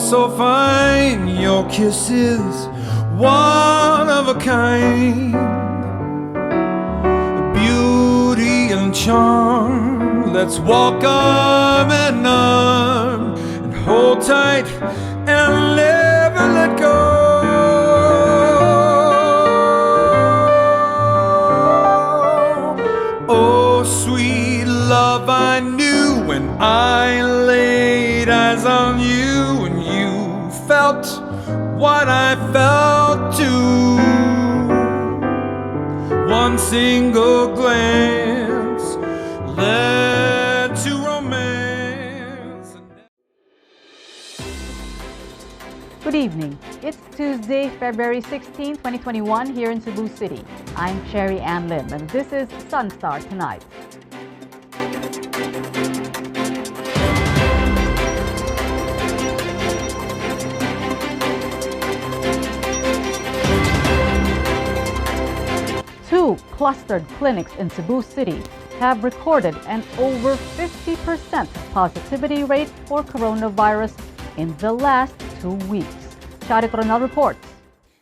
so fine, your kiss is one of a kind. Beauty and charm, let's walk arm in arm and hold tight and never let go. Oh, sweet love, I knew when I laid eyes on you, and you felt what I felt too. One single glance led to romance. Good evening. It's Tuesday, February 16, 2021 here in Cebu City. I'm Cherry Ann Lim and this is SunStar Tonight. Two clustered clinics in Cebu City have recorded an over 50% positivity rate for coronavirus in the last 2 weeks. Shari Coronel reports.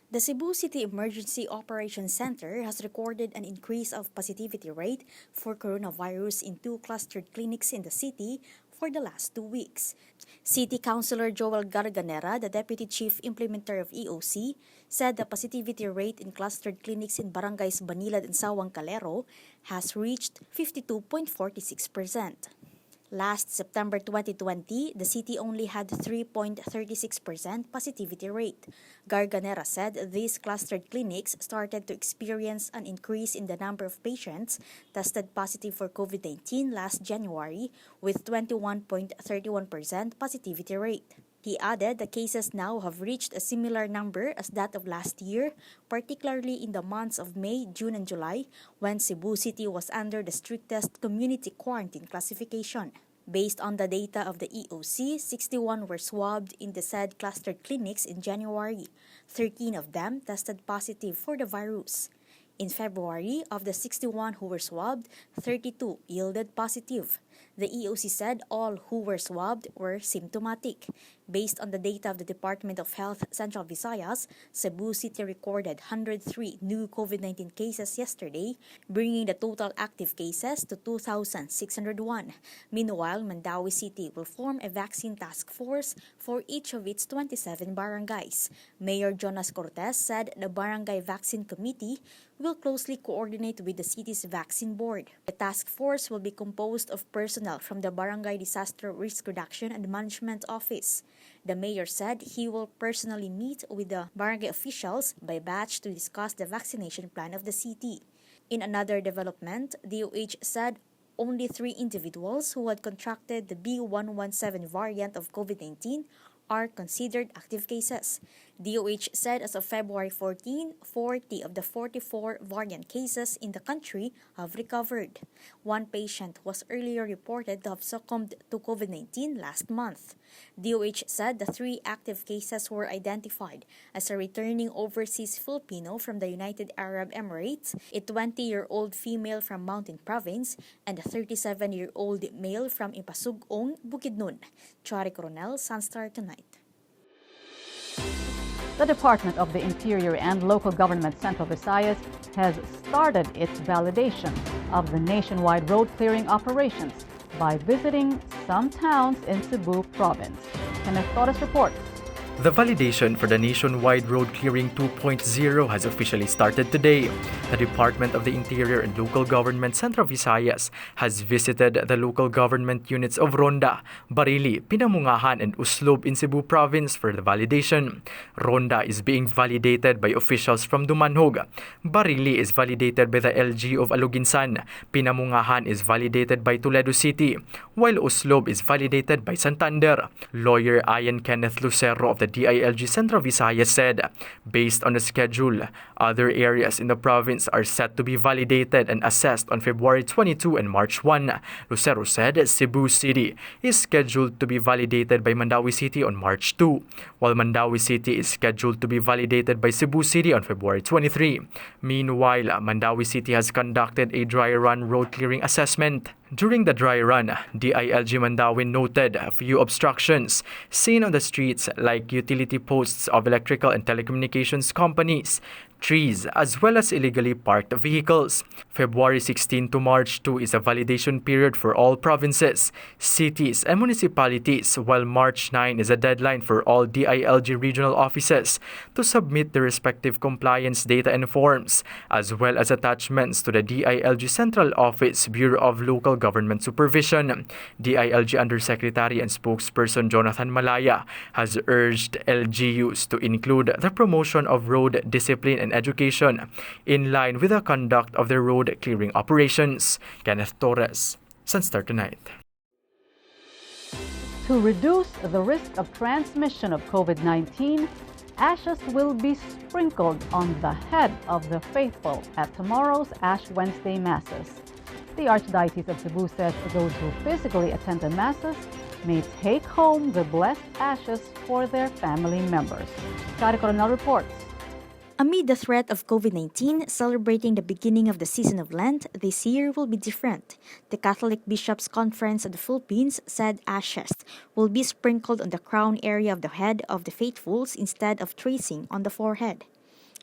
The Cebu City Emergency Operations Center has recorded an increase of positivity rate for coronavirus in 2 clustered clinics in the city for the last 2 weeks. City Councilor Joel Garganera, the Deputy Chief Implementer of EOC, said the positivity rate in clustered clinics in barangays Banilad and Sawang Calero has reached 52.46%. Last September 2020, the city only had 3.36% positivity rate. Garganera said these clustered clinics started to experience an increase in the number of patients tested positive for COVID-19 last January with 21.31% positivity rate. He added the cases now have reached a similar number as that of last year, particularly in the months of May, June, and July, when Cebu City was under the strictest community quarantine classification. Based on the data of the EOC, 61 were swabbed in the said clustered clinics in January. 13 of them tested positive for the virus. In February, of the 61 who were swabbed, 32 yielded positive. The EOC said all who were swabbed were symptomatic. Based on the data of the Department of Health Central Visayas, Cebu City recorded 103 new COVID-19 cases yesterday, bringing the total active cases to 2,601. Meanwhile, Mandawi City will form a vaccine task force for each of its 27 barangays. Mayor Jonas Cortez said the Barangay Vaccine Committee will closely coordinate with the city's vaccine board. The task force will be composed of personnel from the Barangay Disaster Risk Reduction and Management Office. The mayor said he will personally meet with the barangay officials by batch to discuss the vaccination plan of the city. In another development, DOH said only 3 individuals who had contracted the B117 variant of COVID-19 are considered active cases. DOH said as of February 14, 40 of the 44 variant cases in the country have recovered. 1 patient was earlier reported to have succumbed to COVID-19 last month. DOH said the 3 active cases were identified as a returning overseas Filipino from the United Arab Emirates, a 20-year-old female from Mountain Province, and a 37-year-old male from Ipasugong, Bukidnon. Chari Coronel, SunStar Tonight. The Department of the Interior and Local Government Central Visayas has started its validation of the nationwide road clearing operations by visiting some towns in Cebu Province. Kenneth Torres reports. The validation for the nationwide road clearing 2.0 has officially started today. The Department of the Interior and Local Government Central Visayas has visited the local government units of Ronda, Barili, Pinamungahan, and Uslob in Cebu Province for the validation. Ronda is being validated by officials from Dumanhog. Barili is validated by the LG of Aluginsan. Pinamungahan is validated by Toledo City, while Uslob is validated by Santander. Lawyer Ian Kenneth Lucero of the DILG Central Visayas said, based on the schedule, other areas in the province are set to be validated and assessed on February 22 and March 1. Lucero said Cebu City is scheduled to be validated by Mandawi City on March 2, while Mandawi City is scheduled to be validated by Cebu City on February 23. Meanwhile, Mandawi City has conducted a dry run road clearing assessment. During the dry run, DILG Mandawin noted a few obstructions seen on the streets like utility posts of electrical and telecommunications companies, trees, as well as illegally parked vehicles. February 16 to March 2 is a validation period for all provinces, cities, and municipalities, while March 9 is a deadline for all DILG regional offices to submit their respective compliance data and forms, as well as attachments to the DILG Central Office Bureau of Local Government Supervision. DILG Undersecretary and spokesperson Jonathan Malaya has urged LGUs to include the promotion of road discipline and education in line with the conduct of their road clearing operations. Kenneth Torres, SunStar Tonight. To reduce the risk of transmission of COVID-19, ashes will be sprinkled on the head of the faithful at tomorrow's Ash Wednesday Masses. The Archdiocese of Cebu says those who physically attend the Masses may take home the blessed ashes for their family members. Shari Coronel reports. Amid the threat of COVID-19, celebrating the beginning of the season of Lent this year will be different. The Catholic Bishops' Conference of the Philippines said ashes will be sprinkled on the crown area of the head of the faithfuls instead of tracing on the forehead.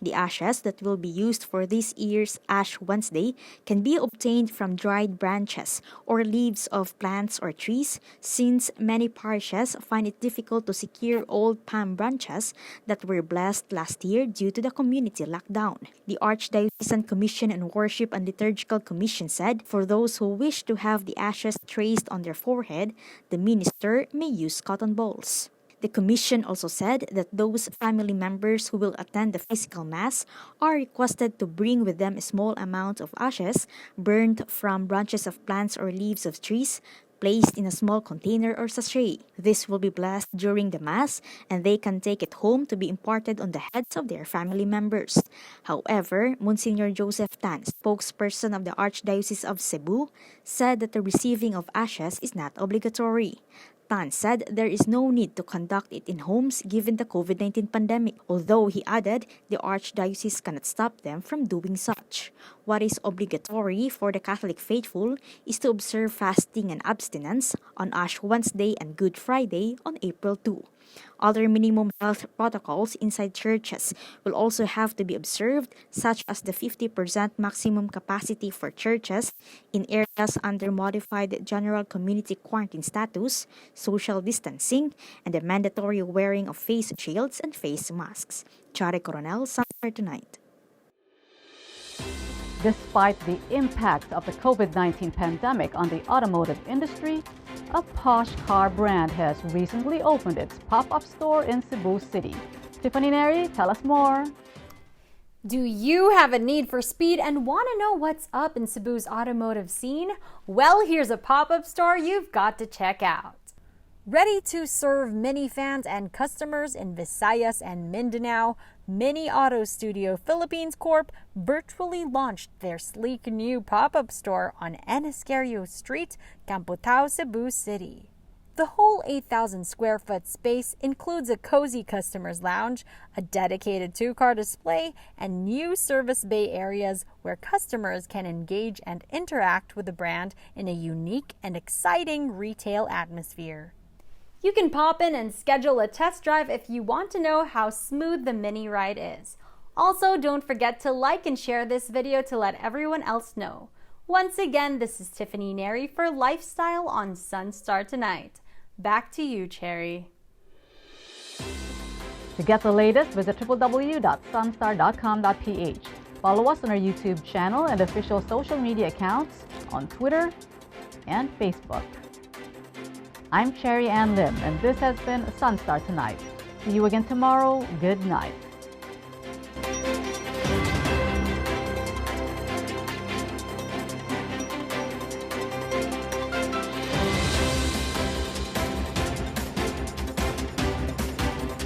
The ashes that will be used for this year's Ash Wednesday can be obtained from dried branches or leaves of plants or trees, since many parishes find it difficult to secure old palm branches that were blessed last year due to the community lockdown. The Archdiocesan Commission on Worship and Liturgical Commission said for those who wish to have the ashes traced on their forehead, the minister may use cotton balls. The Commission also said that those family members who will attend the physical Mass are requested to bring with them a small amount of ashes burned from branches of plants or leaves of trees, placed in a small container or sachet. This will be blessed during the Mass, and they can take it home to be imparted on the heads of their family members. However, Monsignor Joseph Tan, spokesperson of the Archdiocese of Cebu, said that the receiving of ashes is not obligatory. Tan said there is no need to conduct it in homes given the COVID-19 pandemic, although he added the Archdiocese cannot stop them from doing such. What is obligatory for the Catholic faithful is to observe fasting and abstinence on Ash Wednesday and Good Friday on April 2. Other minimum health protocols inside churches will also have to be observed, such as the 50% maximum capacity for churches in areas under modified general community quarantine status, social distancing, and the mandatory wearing of face shields and face masks. Chare Coronel, SunStar Tonight. Despite the impact of the COVID-19 pandemic on the automotive industry, a Posh car brand has recently opened its pop-up store in Cebu City. Tiffany Neri, tell us more. Do you have a need for speed and want to know what's up in Cebu's automotive scene? Well, here's a pop-up store you've got to check out. Ready to serve mini fans and customers in Visayas and Mindanao, Mini Auto Studio Philippines Corp. Virtually launched their sleek new pop-up store on Eniscario Street, Campotao, Cebu City. The whole 8,000 square foot space includes a cozy customer's lounge, a dedicated 2-car display, and new service bay areas where customers can engage and interact with the brand in a unique and exciting retail atmosphere. You can pop in and schedule a test drive if you want to know how smooth the mini ride is. Also, don't forget to like and share this video to let everyone else know. Once again, this is Tiffany Neri for Lifestyle on SunStar Tonight. Back to you, Cherry. To get the latest, visit www.sunstar.com.ph. Follow us on our YouTube channel and official social media accounts on Twitter and Facebook. I'm Cherry Ann Lim, and this has been SunStar Tonight. See you again tomorrow. Good night.